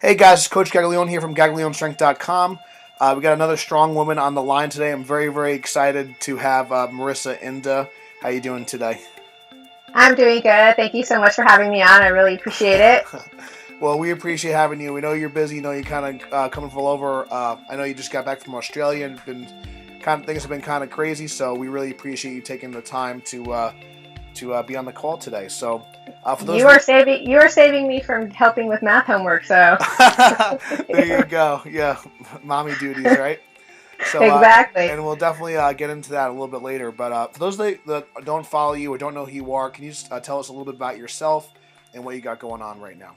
Hey guys, it's Coach Gaglione here from GaglioneStrength.com. We got another strong woman on the line today. I'm very, very excited to have Marisa Inda. How you doing today? I'm doing good. Thank you so much for having me on. I really appreciate it. Well, we appreciate having you. We know you're busy. You know you kind of coming full over. I know you just got back from Australia and been things have been kind of crazy. So we really appreciate you taking the time to be on the call today. So for those You are saving me from helping with math homework. So there you go. Yeah, mommy duties, right? So, exactly. and we'll definitely get into that a little bit later. But for those that don't follow you or don't know who you are, can you just tell us a little bit about yourself and what you got going on right now?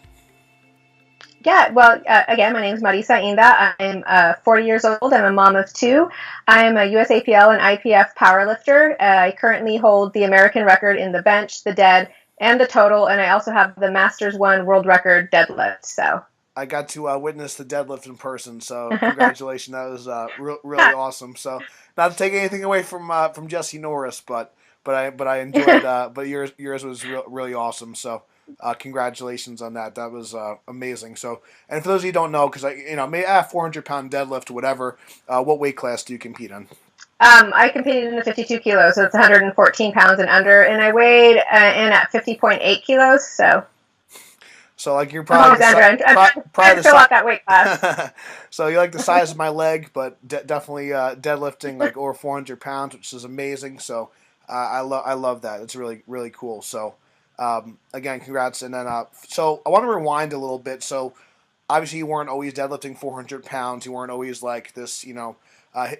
Yeah. Well, again, my name is Marisa Inda. I'm 40 years old. I'm a mom of two. I'm a USAPL and IPF powerlifter. I currently hold the American record in the bench, the dead, and the total, and I also have the Masters One world record deadlift. So. I got to witness the deadlift in person, so congratulations. That was really awesome. So, not to take anything away from Jesse Norris, but I enjoyed. But yours was really awesome. So, congratulations on that. That was amazing. So, and for those of you who don't know, because maybe 400-pound deadlift, whatever. What weight class do you compete in? I competed in the 52 kilos, so it's 114 pounds and under, and I weighed in at 50.8 kilos. So like you're I'm probably like always under. I'm trying probably to the fill out that weight class. size. So you're like the size of my leg, but definitely deadlifting like over 400 pounds, which is amazing. So I love that. It's really cool. So again, congrats. And then so I want to rewind a little bit. So obviously you weren't always deadlifting 400 pounds. You weren't always like this.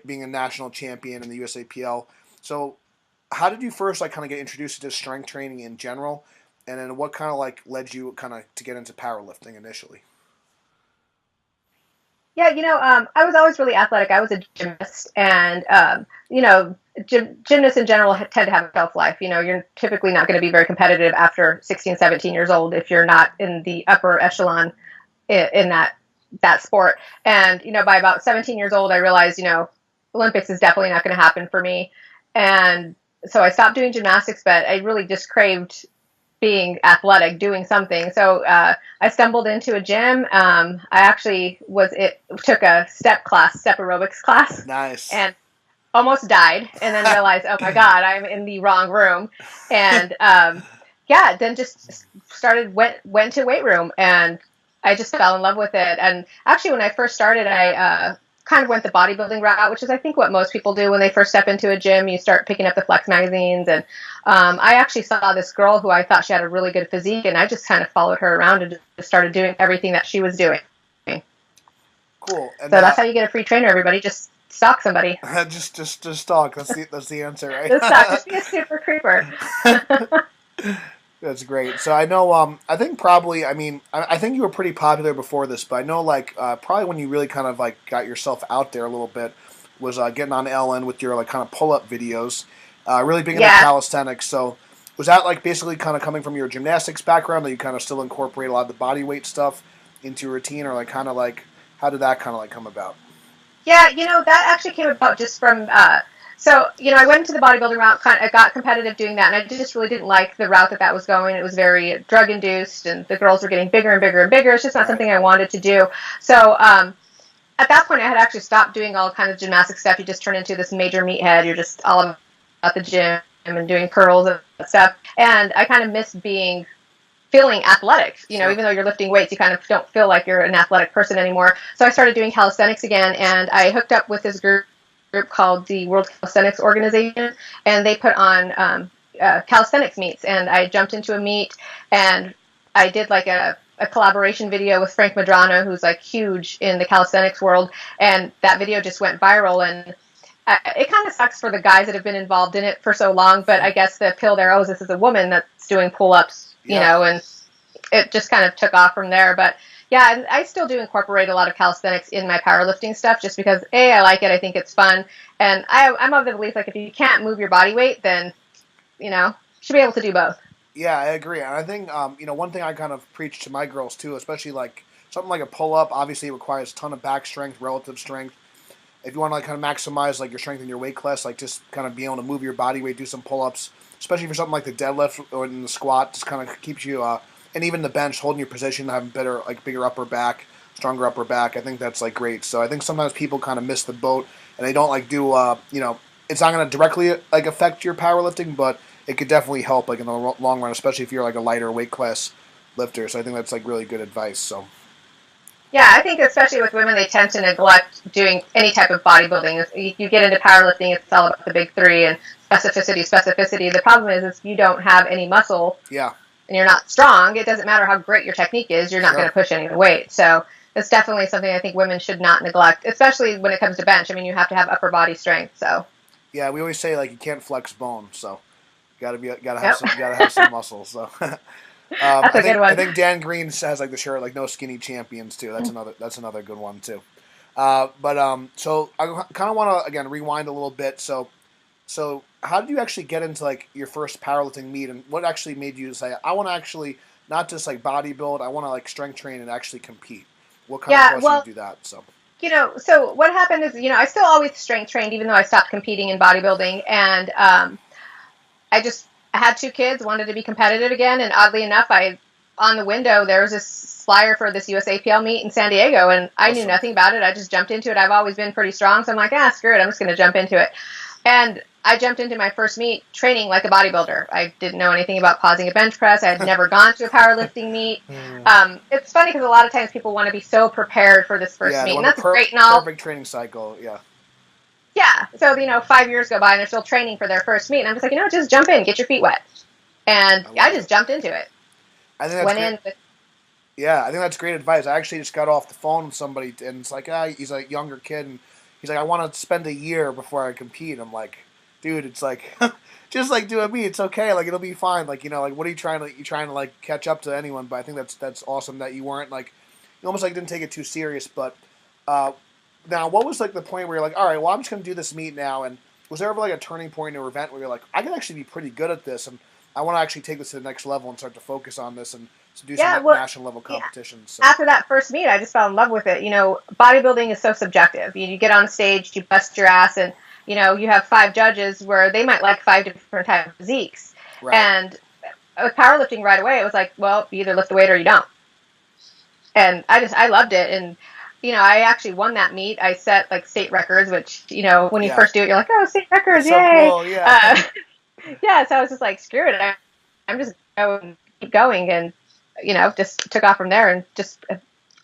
Being a national champion in the USAPL. So how did you first like kind of get introduced to strength training in general? And then what kind of like led you kind of to get into powerlifting initially? Yeah, I was always really athletic. I was a gymnast, and gymnasts in general tend to have a shelf life. You're typically not going to be very competitive after 16, 17 years old if you're not in the upper echelon in that sport. And by about 17 years old, I realized Olympics is definitely not going to happen for me, and so I stopped doing gymnastics. But I really just craved being athletic, doing something. So I stumbled into a gym. I actually took a step aerobics class, Nice. and almost died, and then realized, oh my god, I'm in the wrong room, and yeah, then just went to weight room, and I just fell in love with it. And actually, when I first started, I kind of went the bodybuilding route, which is I think what most people do when they first step into a gym. You start picking up the flex magazines, and I actually saw this girl who I thought she had a really good physique, and I just kind of followed her around and just started doing everything that she was doing. So Cool. And that's how you get a free trainer. Everybody just stalk somebody. just talk. That's the answer, Just stalk. right? Just be a super creeper. That's great. So I know. I think probably. I mean, I think you were pretty popular before this, but I know like probably when you really kind of like got yourself out there a little bit was getting on Ellen with your like kind of pull up videos, really big into Yeah. calisthenics. So was that like basically kind of coming from your gymnastics background that you kind of still incorporate a lot of the body weight stuff into your routine, or like kind of like how did that kind of like come about? Yeah, that actually came about just from so I went into the bodybuilding route. I got competitive doing that, and I just really didn't like the route that was going. It was very drug induced, and the girls were getting bigger and bigger and bigger. It's just not Right. something I wanted to do. So at that point, I had actually stopped doing all kinds of gymnastic stuff. You just turn into this major meathead. You're just all about the gym and doing curls and stuff. And I kind of missed feeling athletic. Sure. Even though you're lifting weights, you kind of don't feel like you're an athletic person anymore. So I started doing calisthenics again, and I hooked up with this group called the World Calisthenics Organization, and they put on calisthenics meets. And I jumped into a meet, and I did like a collaboration video with Frank Madrano, who's like huge in the calisthenics world, and that video just went viral. And it kind of sucks for the guys that have been involved in it for so long, but I guess the appeal there, oh, this is a woman that's doing pull-ups, Yeah. and it just kind of took off from there. But yeah, and I still do incorporate a lot of calisthenics in my powerlifting stuff just because, A, I like it, I think it's fun, and I'm of the belief, like, if you can't move your body weight, then, you should be able to do both. Yeah, I agree. And I think one thing I kind of preach to my girls too, especially like something like a pull up. Obviously, it requires a ton of back strength, relative strength. If you want to like kind of maximize like your strength in your weight class, like just kind of being able to move your body weight, do some pull ups, especially for something like the deadlift or in the squat, just kind of keeps you, and even the bench, holding your position, having better like bigger upper back. stronger upper back. I think that's like great. So I think sometimes people kind of miss the boat and they don't like do it's not going to directly like affect your powerlifting, but it could definitely help like in the long run, especially if you're like a lighter weight class lifter. So I think that's like really good advice. So Yeah, I think especially with women, they tend to neglect doing any type of bodybuilding. You get into powerlifting, it's all about the big three and specificity, specificity. The problem is you don't have any muscle yeah, and you're not strong. It doesn't matter how great your technique is, you're not going sure. to push any weight. So it's definitely something I think women should not neglect, especially when it comes to bench. I mean, you have to have upper body strength. So Yeah, we always say like you can't flex bone, so yep, gotta have some muscle. So that's a good I one. think Dan Green has like the shirt like no skinny champions too. That's another good one too. So I kind of want to again rewind a little bit. So how did you actually get into like your first powerlifting meet, and what actually made you say I want to actually not just like bodybuild, I want to like strength train and actually compete? What kind of Yeah, caused you to well, do that? So so what happened is, I still always strength trained, even though I stopped competing in bodybuilding. And I had two kids, wanted to be competitive again. And oddly enough, on the window, there was this flyer for this USAPL meet in San Diego. And I knew awesome. nothing about it. I just jumped into it. I've always been pretty strong. So I'm like, screw it. I'm just going to jump into it. And I jumped into my first meet training like a bodybuilder. I didn't know anything about pausing a bench press. I had never gone to a powerlifting meet. It's funny because a lot of times people want to be so prepared for this first Yeah, they meet, and want the that's great and all. perfect training cycle. Yeah, Yeah. So, 5 years go by and they're still training for their first meet. And I'm just like, just jump in, get your feet wet. And I I love it. just jumped into it. I think that's Went great. in with, Yeah, I think that's great advice. I actually just got off the phone with somebody, and it's like, he's a younger kid, and he's like, I want to spend a year before I compete. I'm like, dude, it's like, just like doing me, it's okay. Like it'll be fine. Like like what are you trying to like catch up to anyone? But I think that's awesome that you weren't like, you almost like didn't take it too serious. But uh, now, what was like the point where you're like, all right, well, I'm just gonna do this meet now, and was there ever like a turning point or event where you're like, I can actually be pretty good at this, and I want to actually take this to the next level and start to focus on this and to do some yeah, well, national level yeah. competitions. So After that first meet, I just fell in love with it. Bodybuilding is so subjective. You get on stage, you bust your ass, and, you have five judges where they might like five different types of physiques. right, And with powerlifting right away, it was like, well, you either lift the weight or you don't. And I loved it. And, I actually won that meet. I set like state records, which, when you yeah, first do it, you're like, oh, state records, it's so yay. cool. Yeah, Yeah. So I was just like, screw it. I'm just going, keep going. And, just took off from there and just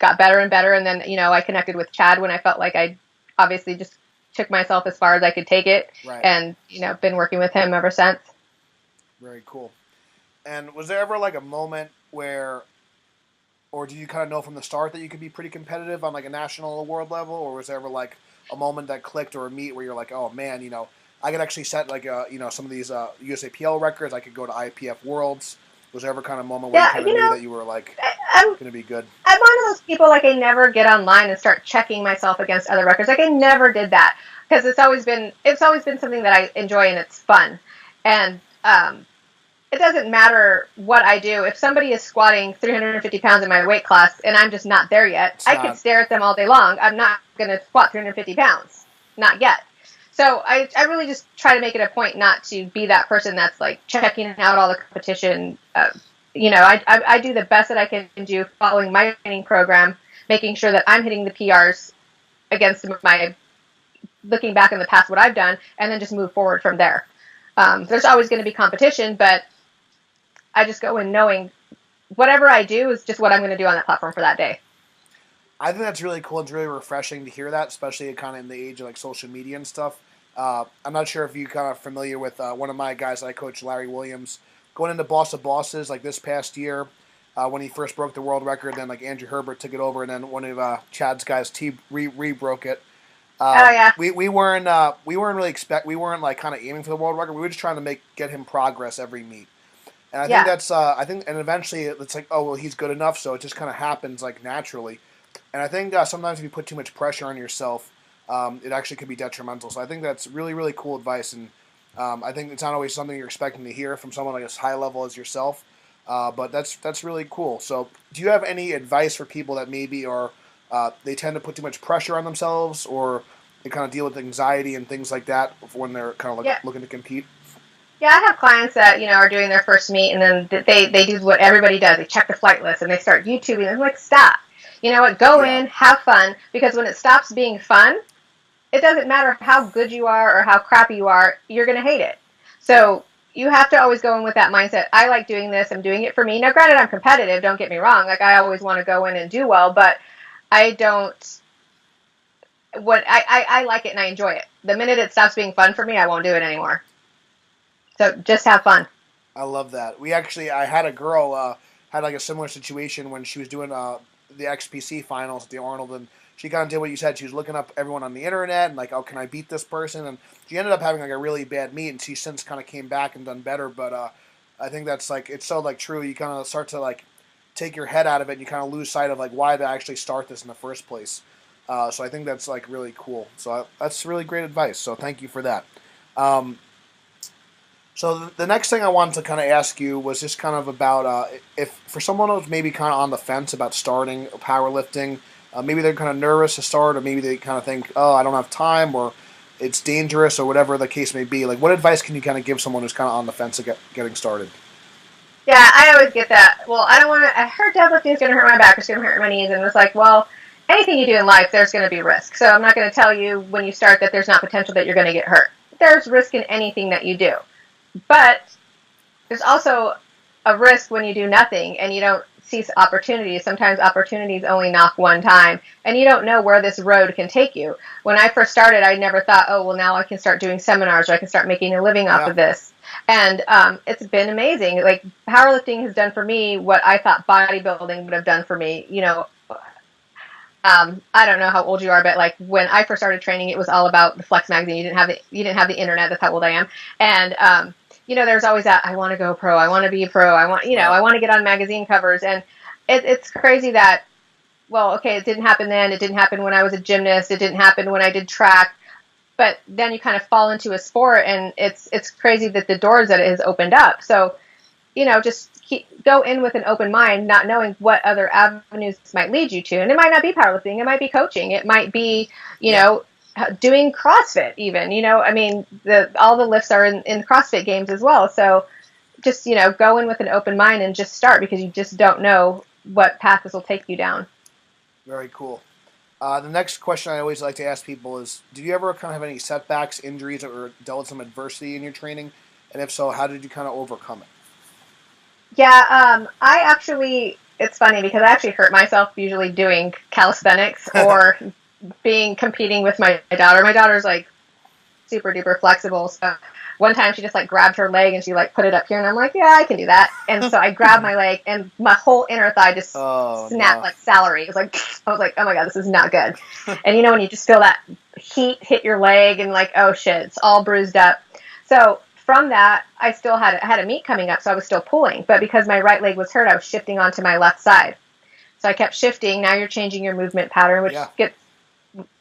got better and better. And then, I connected with Chad when I felt like I obviously just took myself as far as I could take it. right, And, been working with him ever since. very cool. And was there ever like a moment where, or did you kind of know from the start that you could be pretty competitive on like a national or world level, or was there ever like a moment that clicked or a meet where you're like, oh man, I could actually set like some of these USAPL records. I could go to IPF Worlds. Was there ever kind of a moment where you Yeah. kind of knew that you were like I'm going to be good? I'm one of those people, like, I never get online and start checking myself against other records. Like, I never did that because it's always been something that I enjoy and it's fun. And it doesn't matter what I do. If somebody is squatting 350 pounds in my weight class and I'm just not there yet, It's I could not. stare at them all day long. I'm not going to squat 350 pounds. Not yet. So I really just try to make it a point not to be that person that's like checking out all the competition. I do the best that I can do following my training program, making sure that I'm hitting the PRs against my, looking back in the past what I've done, and then just move forward from there. There's always going to be competition, but I just go in knowing whatever I do is just what I'm going to do on that platform for that day. I think that's really cool. It's really refreshing to hear that, especially kind of in the age of like social media and stuff. I'm not sure if you kind of familiar with one of my guys that I coach, Larry Williams, going into Boss of Bosses like this past year when he first broke the world record. Then like Andrew Herbert took it over, and then one of Chad's guys re broke it. Oh yeah, We weren't really we weren't like kind of aiming for the world record. We were just trying to get him progress every meet. And I think yeah, that's and eventually it's like, oh well, he's good enough, so it just kind of happens like naturally. And I think sometimes if you put too much pressure on yourself, it actually could be detrimental. So I think that's really, really cool advice. And I think it's not always something you're expecting to hear from someone like as high level as yourself. But that's really cool. So do you have any advice for people that maybe are they tend to put too much pressure on themselves, or they kind of deal with anxiety and things like that when they're kind of yeah. looking to compete? Yeah, I have clients that are doing their first meet, and then they do what everybody does. They check the flight list and they start YouTubing. I'm like, stop. You know what? Go Yeah. in, have fun, because when it stops being fun, it doesn't matter how good you are or how crappy you are, you're going to hate it. Yeah. So you have to always go in with that mindset. I like doing this. I'm doing it for me. Now, granted, I'm competitive. Don't get me wrong. Like, I always want to go in and do well, but I don't. I like it and I enjoy it. The minute it stops being fun for me, I won't do it anymore. So just have fun. I love that. I had a girl had like a similar situation when she was doing the XPC finals at the Arnold, and she kind of did what you said. She was looking up everyone on the internet and like, oh, can I beat this person? And she ended up having like a really bad meet, and she since kind of came back and done better. But I think that's like it's so like true. You kind of start to like take your head out of it, and you kind of lose sight of like why they actually start this in the first place. So I think that's like really cool. That's really great advice. So thank you for that. Um, so the next thing I wanted to kind of ask you was just kind of about if for someone who's maybe kind of on the fence about starting powerlifting, maybe they're kind of nervous to start, or maybe they kind of think, oh, I don't have time, or it's dangerous, or whatever the case may be. Like, what advice can you kind of give someone who's kind of on the fence of getting started? Yeah, I always get that. Well, I don't want to. I heard deadlifting is going to hurt my back, it's going to hurt my knees, and it's like, well, anything you do in life, there's going to be risk. So I'm not going to tell you when you start that there's not potential that you're going to get hurt. There's risk in anything that you do, but there's also a risk when you do nothing and you don't seize opportunities. Sometimes opportunities only knock one time, and you don't know where this road can take you. When I first started, I never thought, oh, well, now I can start doing seminars or I can start making a living off Yeah, of this. And it's been amazing. Like, powerlifting has done for me what I thought bodybuilding would have done for me. I don't know how old you are, but like when I first started training, it was all about the Flex magazine. You didn't have the internet. That's how old I am. And there's always that, I want to go pro. I want to be a pro. right. I want to get on magazine covers. And it's crazy that, well, okay, it didn't happen then. It didn't happen when I was a gymnast. It didn't happen when I did track. But then you kind of fall into a sport, and it's crazy that the doors that it has opened up. So, just go in with an open mind, not knowing what other avenues this might lead you to. And it might not be powerlifting. It might be coaching. It might be, Yeah. doing CrossFit even. I mean, all the lifts are in CrossFit games as well. So just, go in with an open mind and just start, because you just don't know what path this will take you down. Very cool. The next question I always like to ask people is: did you ever kind of have any setbacks, injuries, or dealt with some adversity in your training? And if so, how did you kind of overcome it? Yeah, it's funny because I actually hurt myself usually doing calisthenics or competing with my daughter. My daughter's like super duper flexible. So one time she just like grabbed her leg and she like put it up here, and I'm like, yeah, I can do that. And so I grabbed my leg and my whole inner thigh just Oh snapped no. like celery. It was like, I was like, oh my God, this is not good. And when you just feel that heat hit your leg and like, oh shit, it's all bruised up. So from that, I still had a meet coming up, so I was still pulling. But because my right leg was hurt, I was shifting onto my left side. So I kept shifting. Now you're changing your movement pattern, Yeah.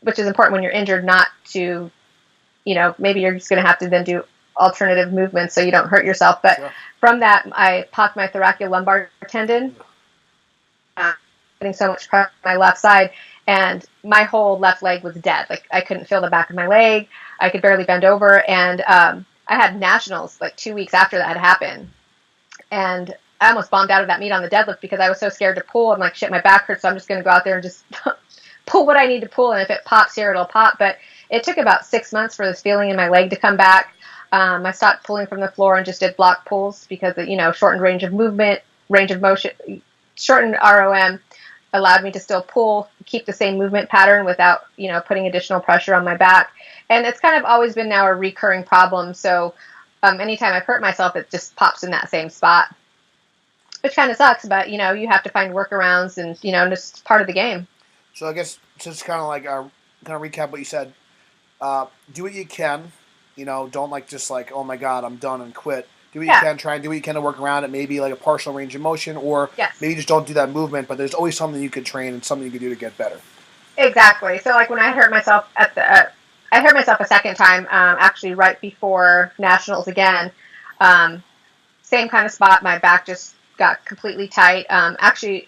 which is important when you're injured, not to, maybe you're just going to have to then do alternative movements so you don't hurt yourself. But Sure. from that, I popped my thoracolumbar tendon, getting so much pressure on my left side, and my whole left leg was dead. Like, I couldn't feel the back of my leg. I could barely bend over. And I had nationals like 2 weeks after that had happened. And I almost bombed out of that meet on the deadlift because I was so scared to pull. I'm like, shit, my back hurts, so I'm just going to go out there and just pull what I need to pull. And if it pops here, it'll pop. But it took about 6 months for this feeling in my leg to come back. I stopped pulling from the floor and just did block pulls because, shortened range of movement, range of motion, shortened ROM allowed me to still pull, keep the same movement pattern without, putting additional pressure on my back. And it's kind of always been now a recurring problem. So anytime I've hurt myself, it just pops in that same spot, which kind of sucks. But, you have to find workarounds, and, it's part of the game. So I guess just kind of like kind of recap what you said. Do what you can. Don't like just like, oh my God, I'm done and quit. Do what you can. Try and do what you can to work around it. Maybe like a partial range of motion, or maybe just don't do that movement. But there's always something you could train and something you could do to get better. Exactly. So like when I hurt myself I hurt myself a second time, actually right before nationals again. Same kind of spot. My back just got completely tight. Actually,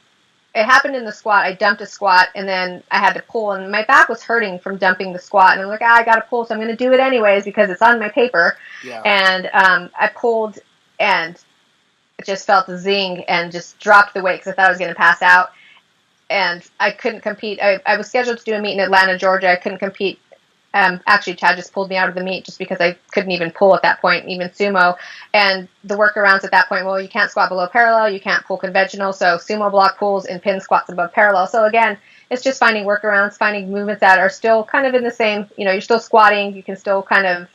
it happened in the squat. I dumped a squat, and then I had to pull, and my back was hurting from dumping the squat. And I'm like, I got to pull, so I'm going to do it anyways because it's on my paper. Yeah. And I pulled, and it just felt a zing and just dropped the weight because I thought I was going to pass out. and I couldn't compete. I was scheduled to do a meet in Atlanta, Georgia. I couldn't compete. Actually, Chad just pulled me out of the meet just because I couldn't even pull at that point, even sumo. And the workarounds at that point, well, you can't squat below parallel, you can't pull conventional, so sumo block pulls and pin squats above parallel. So again, it's just finding workarounds, finding movements that are still kind of in the same, you're still squatting, you can still kind of,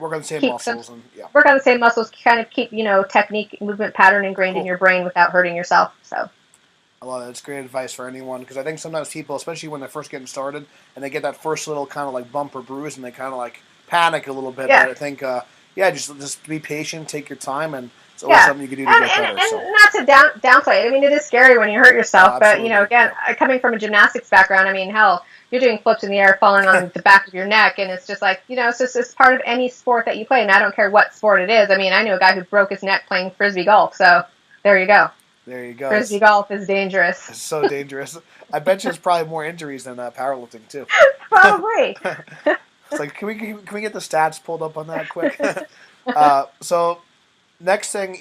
Work on the same keep some, muscles and yeah. work on the same muscles, kind of keep, technique, movement pattern ingrained in Cool. your brain without hurting yourself. So. I love it. It's great advice for anyone because I think sometimes people, especially when they're first getting started and they get that first little kind of like bump or bruise and they kind of like panic a little bit. Yeah. But I think, just be patient, take your time, and it's always Yeah, something you can do to get better. and So, not to downplay it. I mean, it is scary when you hurt yourself, but absolutely. again, coming from a gymnastics background, I mean, hell, you're doing flips in the air, falling on the back of your neck, and it's just like, it's part of any sport that you play, and I don't care what sport it is. I mean, I knew a guy who broke his neck playing frisbee golf, so there you go. There you go. Frisbee golf is dangerous. It's so dangerous. I bet you there's probably more injuries than powerlifting too. Probably. It's like, can we get the stats pulled up on that quick? So next thing,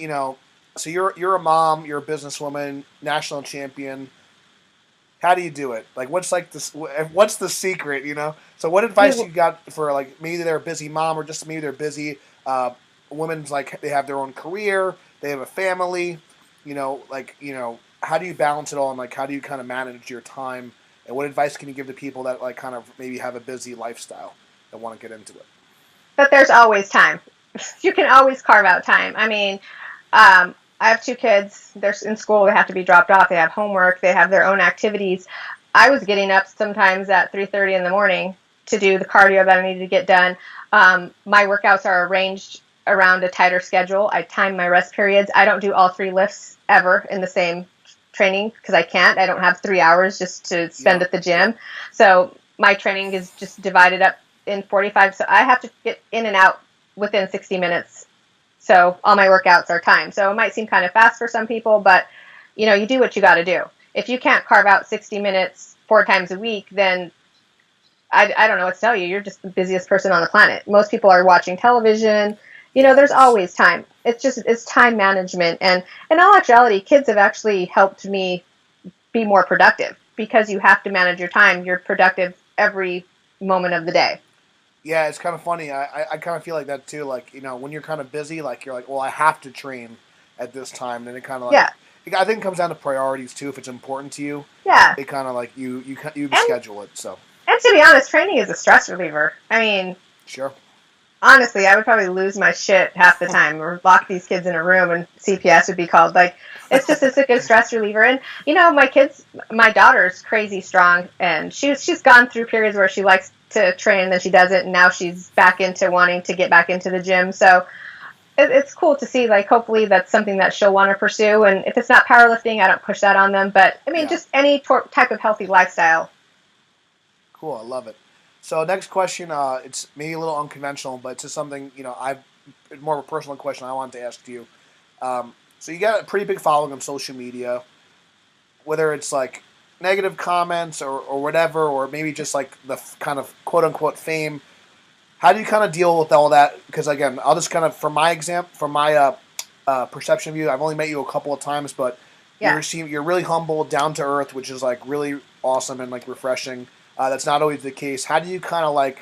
so you're a mom, you're a businesswoman, national champion. How do you do it? Like, what's the secret? So what advice you got for like maybe they're a busy mom or just maybe they're busy women's like they have their own career, they have a family. How do you balance it all and like how do you kind of manage your time? And what advice can you give to people that like kind of maybe have a busy lifestyle that want to get into it? But there's always time. You can always carve out time. I mean, I have 2 kids. They're in school. They have to be dropped off. They have homework. They have their own activities. I was getting up sometimes at 3:30 in the morning to do the cardio that I needed to get done. My workouts are arranged around a tighter schedule. I time my rest periods. I don't do all 3 lifts ever in the same training because I can't. I don't have 3 hours just to spend at the gym. So my training is just divided up in 45. So I have to get in and out within 60 minutes. So all my workouts are timed. So it might seem kind of fast for some people, but you do what you got to do. If you can't carve out 60 minutes 4 times a week, then I don't know what to tell you. You're just the busiest person on the planet. Most people are watching television. There's always time. It's time management. And in all actuality, kids have actually helped me be more productive because you have to manage your time. You're productive every moment of the day. Yeah, it's kind of funny. I kind of feel like that too. Like, when you're kind of busy, like you're like, well, I have to train at this time. And it kind of like, I think it comes down to priorities too. If it's important to you, it kind of like you schedule it. So. And to be honest, training is a stress reliever. I mean, sure. Honestly, I would probably lose my shit half the time or lock these kids in a room and CPS would be called. Like, it's a good stress reliever. And, my daughter's crazy strong and she's gone through periods where she likes to train and then she doesn't. And now she's back into wanting to get back into the gym. So it's cool to see, like, hopefully that's something that she'll want to pursue. And if it's not powerlifting, I don't push that on them. But, I mean, just any type of healthy lifestyle. Cool. I love it. So next question, it's maybe a little unconventional, but it's just something, more of a personal question I wanted to ask you. So you got a pretty big following on social media, whether it's like negative comments or whatever, or maybe just like the kind of quote unquote fame. How do you kind of deal with all that? Because again, I'll just kind of, from my perception of you, I've only met you a couple of times, but you're really humble, down to earth, which is like really awesome and like refreshing. That's not always the case. How do you kind of like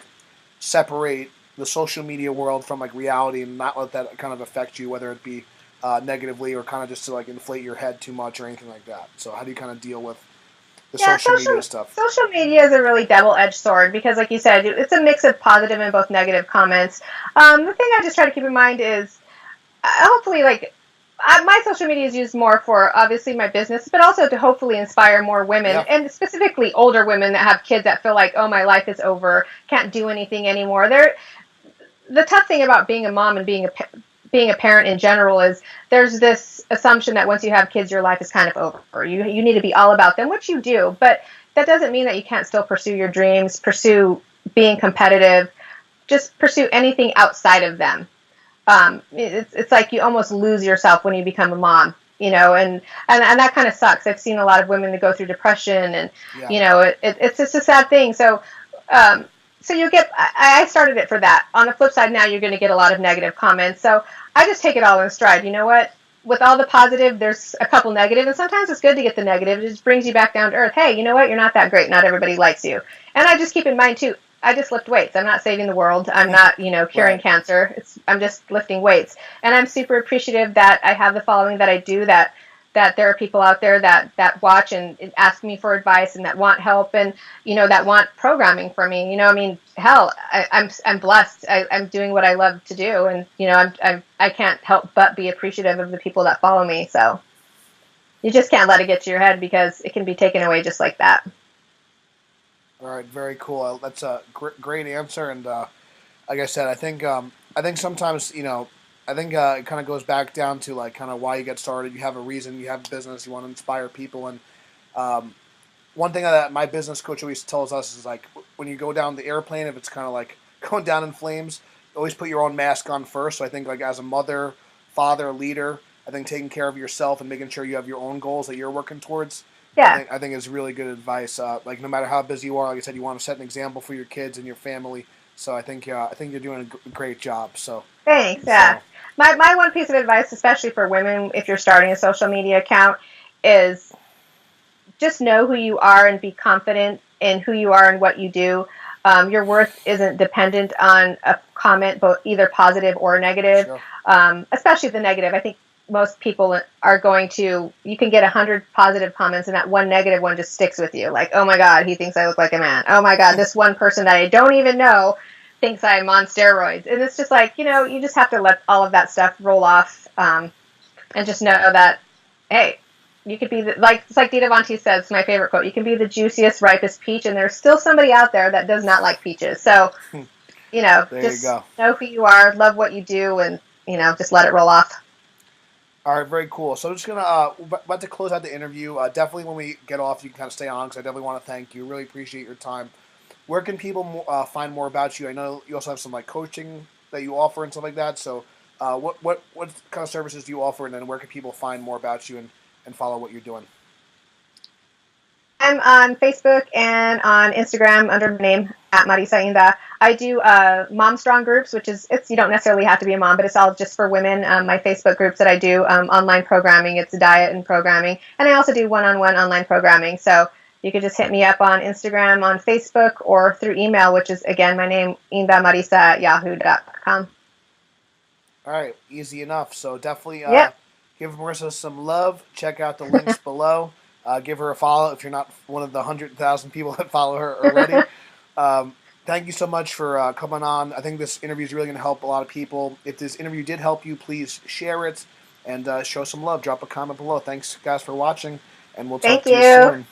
separate the social media world from like reality and not let that kind of affect you, whether it be negatively or kind of just to like inflate your head too much or anything like that? So how do you kind of deal with the social media stuff? Social media is a really double-edged sword because, like you said, it's a mix of positive and both negative comments. The thing I just try to keep in mind is hopefully my social media is used more for obviously my business, but also to hopefully inspire more women and specifically older women that have kids that feel like, oh, my life is over, can't do anything anymore. The tough thing about being a mom and being a parent in general is there's this assumption that once you have kids, your life is kind of over. You need to be all about them, which you do, but that doesn't mean that you can't still pursue your dreams, pursue being competitive, just pursue anything outside of them. It's like you almost lose yourself when you become a mom, and that kind of sucks. I've seen a lot of women that go through depression and, it's just a sad thing. So you get, I started it for that. On the flip side, now you're going to get a lot of negative comments. So I just take it all in stride. You know what? with all the positive, there's a couple negative, and sometimes it's good to get the negative. It just brings you back down to earth. Hey, you know what? You're not that great. Not everybody likes you. And I just keep in mind too, I just lift weights. I'm not saving the world. I'm not, curing Right. cancer. I'm just lifting weights. And I'm super appreciative that I have the following that I do, that there are people out there that watch and ask me for advice and that want help, and that want programming for me. I mean, hell, I'm blessed. I'm doing what I love to do, and I can't help but be appreciative of the people that follow me. So you just can't let it get to your head, because it can be taken away just like that. All right. Very cool. That's a great answer. And like I said, I think sometimes I think it kind of goes back down to like kind of why you get started. You have a reason. You have a business. You want to inspire people. And um, one thing that my business coach always tells us is like when you go down the airplane, if it's kind of like going down in flames, always put your own mask on first. So I think like as a mother, father, leader, I think taking care of yourself and making sure you have your own goals that you're working towards. Yeah. I think is really good advice. Like no matter how busy you are, like I said, you want to set an example for your kids and your family. So I think you're doing a great job. Thanks. Yeah. So My one piece of advice, especially for women, if you're starting a social media account, is just know who you are and be confident in who you are and what you do. Your worth isn't dependent on a comment, both either positive or negative, sure. especially the negative. I think most people are going to, you can get 100 positive comments, and that one negative one just sticks with you. Like, oh my God, he thinks I look like a man. Oh my God, this one person that I don't even know thinks I'm on steroids. And it's just like, you just have to let all of that stuff roll off, and just know that, hey, you could be it's like Dita Von Teese says, my favorite quote: "You can be the juiciest, ripest peach, and there's still somebody out there that does not like peaches." So, There you just go. know who you are, love what you do, and just let it roll off. All right, very cool. So I'm just gonna about to close out the interview. Definitely when we get off, you can kind of stay on because I definitely want to thank you. Really appreciate your time. Where can people find more about you? I know you also have some like coaching that you offer and stuff like that. So what kind of services do you offer, and then where can people find more about you and follow what you're doing? I'm on Facebook and on Instagram under the name at Marisa Inda. I do mom strong groups, which is, you don't necessarily have to be a mom, but it's all just for women. My Facebook groups that I do, online programming, it's diet and programming, and I also do one-on-one online programming. So you could just hit me up on Instagram, on Facebook, or through email, which is again my name, indamarisa@yahoo.com. All right, easy enough. So definitely Yep. give Marissa some love. Check out the links below. Give her a follow if you're not one of the 100,000 people that follow her already. Thank you so much for coming on. I think this interview is really going to help a lot of people. If this interview did help you, please share it and show some love. Drop a comment below. Thanks, guys, for watching, and we'll talk Thank to you you. soon.